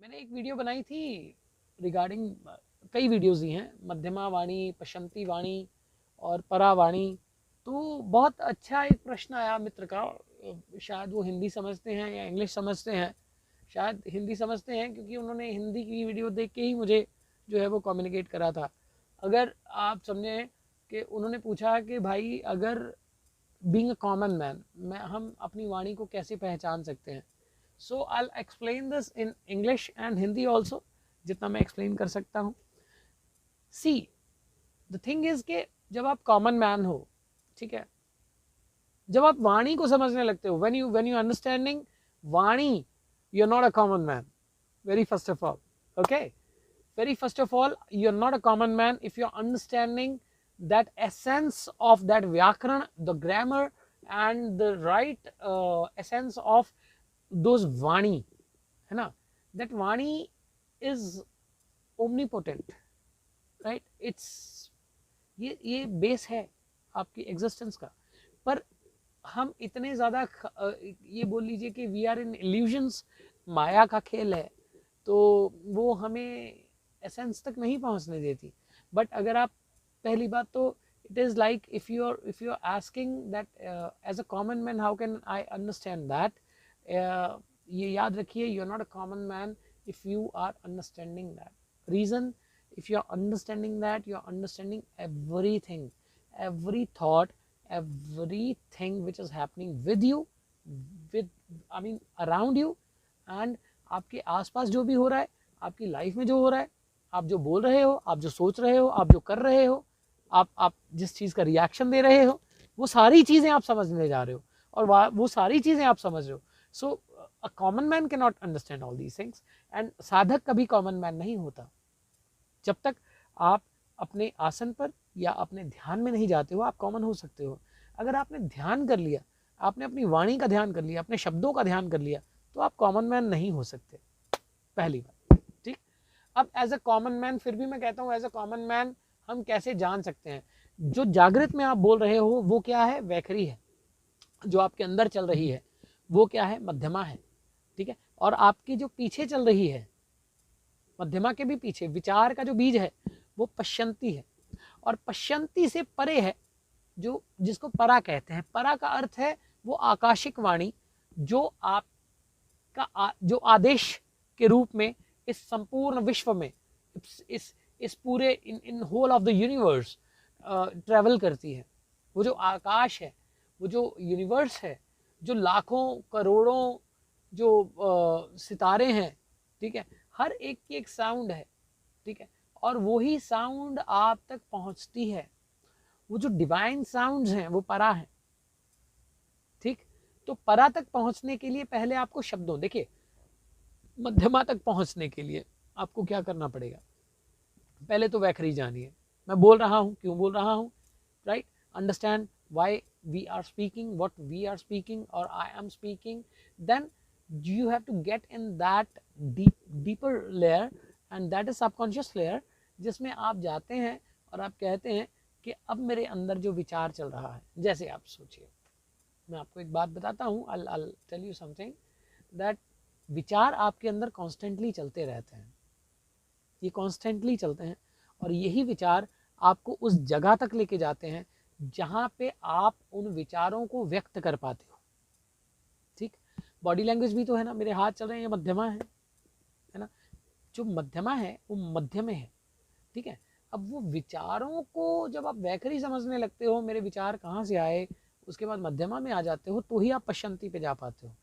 मैंने एक वीडियो बनाई थी रिगार्डिंग, कई वीडियोस दी हैं, मध्यमा वाणी, पशंती वाणी और परावाणी। तो बहुत अच्छा एक प्रश्न आया मित्र का, शायद वो हिंदी समझते हैं या इंग्लिश समझते हैं। शायद हिंदी समझते हैं क्योंकि उन्होंने हिंदी की वीडियो देख के ही मुझे जो है वो कम्युनिकेट करा था। अगर आप समझें कि उन्होंने पूछा कि भाई अगर बीइंग अ कॉमन मैन मैं हम अपनी वाणी को कैसे पहचान सकते हैं। So I explain this in English and Hindi also, जितना मैं एक्सप्लेन कर सकता हूँ। सी द थिंग इज के जब आप कॉमन मैन हो, ठीक है, जब आप वाणी को समझने लगते हो, व्हेन यू अंडरस्टैंडिंग वाणी, you are not a common man. Very first of all, okay, very first of all, you're not a common man if you're understanding that essence of that vyakaran, the grammar, and the right essence of those vani, है ना, that vani is omnipotent, right? It's ये base है आपकी existence का। पर हम इतने ज़्यादा ये बोल लीजिए कि वी आर इन इल्यूजन्स, माया का खेल है, तो वो हमें एसेंस तक नहीं पहुंचने देती। बट अगर आप, पहली बात तो it is like if you are asking that as a common man how can I understand that, ये याद रखिए, you are not a common man if you are understanding that reason. if you are understanding that, you are understanding everything, every thought, everything which is happening with you, with I mean around you, and आपके आसपास जो भी हो रहा है, आपकी life में जो हो रहा है, आप जो बोल रहे हो, आप जो सोच रहे हो, आप जो कर रहे हो, आप जिस चीज़ का रिएक्शन दे रहे हो, वो सारी चीज़ें आप समझने जा रहे हो, और वो सारी चीज़ें आप समझ रहे हो। So a common man can not understand all these things, and sadhak कभी कॉमन मैन नहीं होता। जब तक आप अपने आसन पर या अपने ध्यान में नहीं जाते हो, आप कॉमन हो सकते हो। अगर आपने ध्यान कर लिया, आपने अपनी वाणी का ध्यान कर लिया, अपने शब्दों का ध्यान कर लिया, तो आप कॉमन मैन नहीं हो सकते, पहली बात। ठीक, अब एज अ कॉमन मैन, फिर भी मैं कहता हूँ एज अ कॉमन मैन हम कैसे जान सकते हैं? जो जागृत में आप बोल रहे हो वो क्या है? वैखरी है। जो आपके अंदर चल रही है वो क्या है? मध्यमा है। ठीक है, और आपकी जो पीछे चल रही है, मध्यमा के भी पीछे विचार का जो बीज है वो पश्यंती है, और पश्यंती से परे है जो, जिसको परा कहते हैं। परा का अर्थ है वो आकाशिक वाणी, जो आपका जो आदेश के रूप में इस संपूर्ण विश्व में, इस पूरे in whole of the universe travel करती है। वो जो आकाश है, वो जो यूनिवर्स है, जो लाखों करोड़ों जो सितारे हैं, ठीक है, हर एक की एक साउंड है, ठीक है, और वही साउंड आप तक पहुंचती है। वो जो डिवाइन साउंड्स हैं वो परा है। ठीक, तो परा तक पहुंचने के लिए पहले आपको शब्दों, देखिए, मध्यमा तक पहुंचने के लिए आपको क्या करना पड़ेगा? पहले तो वैखरी जानिए, मैं बोल रहा हूं, क्यों बोल रहा हूं, right? Understand why we are speaking, what we are speaking, और I am speaking. Then you have to get in that deeper layer, and that is subconscious layer, जिसमें आप जाते हैं और आप कहते हैं कि अब मेरे अंदर जो विचार चल रहा है, जैसे आप सोचिए, मैं आपको एक बात बताता हूँ, I'll tell you something, that विचार आपके अंदर कॉन्स्टेंटली चलते रहते हैं, ये कॉन्स्टेंटली चलते हैं, और यही विचार आपको उस जगह तक लेके जाते हैं जहाँ पे आप उन विचारों को व्यक्त कर पाते हो। ठीक, बॉडी लैंग्वेज भी तो है ना, मेरे हाथ चल रहे हैं, ये मध्यमा है ना, जो मध्यमा है वो मध्य में है। ठीक है, अब वो विचारों को जब आप वैखरी समझने लगते हो, मेरे विचार कहाँ से आए, उसके बाद मध्यमा में आ जाते हो, तो ही आप पश्चंती पे जा पाते हो।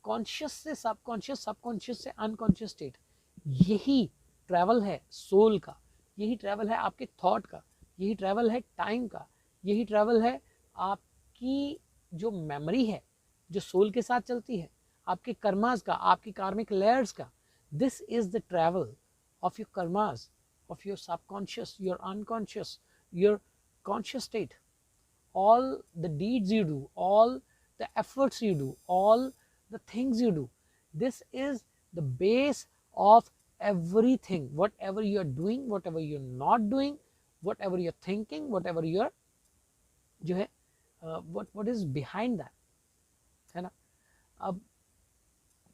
कॉन्शियस से सबकॉन्शियस, सबकॉन्शियस से अनकॉन्शियस स्टेट, यही ट्रैवल है सोल का, यही ट्रैवल है आपके थॉट का, यही ट्रैवल है टाइम का, यही ट्रैवल है आपकी जो मेमोरी है, जो सोल के साथ चलती है, आपके कर्मास का, आपकी कार्मिक लेयर्स का। This is the travel of your karmas, of your subconscious, your unconscious, your conscious state. All the deeds you do, all the efforts you do, all the things you do, this is the base of everything. Whatever you are doing, whatever you're not doing, whatever you're thinking, whatever you're जो है what is behind that, है ना। अब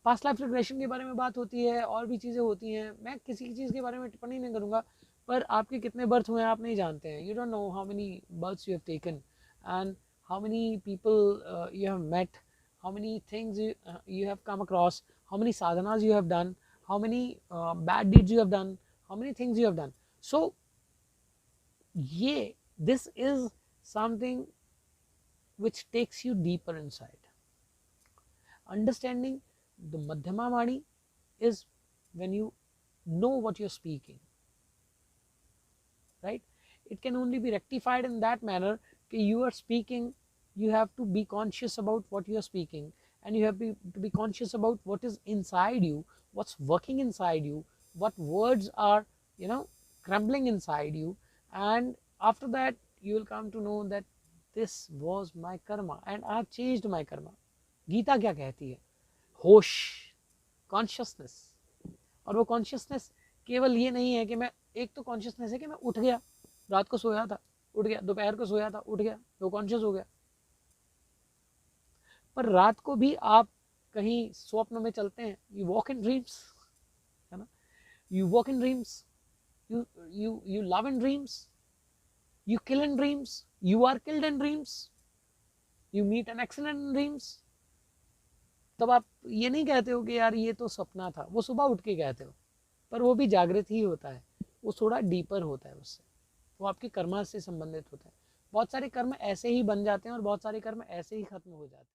past life regression के बारे में बात होती है, और भी चीज़ें होती हैं। मैं किसी चीज़ के बारे में टिप्पणी नहीं करूँगा, पर आपके कितने बर्थ हुए हैं आप नहीं जानते हैं। You don't know how many births you have taken and how many people you have met, how many things you have come across, how many sadhanas you have done, how many bad deeds you have done, how many things you have done. So this is something which takes you deeper inside. Understanding the Madhyama Vani is when you know what you're speaking, right? It can only be rectified in that manner that you are speaking, you have to be conscious about what you are speaking, and you have to be conscious about what is inside you, what's working inside you, what words are, you know, crumbling inside you, and after that you will come to know that this was my karma and I have changed my karma. Gita क्या कहती है? होश, consciousness. और वो consciousness केवल ये नहीं है कि मैं, एक तो कॉन्शियसनेस है कि मैं उठ गया, रात को सोया था उठ गया, दोपहर को सोया था उठ गया, तो कॉन्शियस हो गया। पर रात को भी आप कहीं स्वप्न में चलते हैं, यू वॉक इन ड्रीम्स, है ना, you walk in dreams, you love in dreams, you kill in dreams, you are killed in dreams, you meet an accident in dreams। तब आप ये नहीं कहते हो कि यार ये तो सपना था, वो सुबह उठ के कहते हो, पर वो भी जागृत ही होता है, वो थोड़ा डीपर होता है उससे, वो आपके कर्मा से संबंधित होता है। बहुत सारे कर्म ऐसे ही बन जाते हैं और बहुत सारे कर्म ऐसे ही खत्म हो जाते हैं।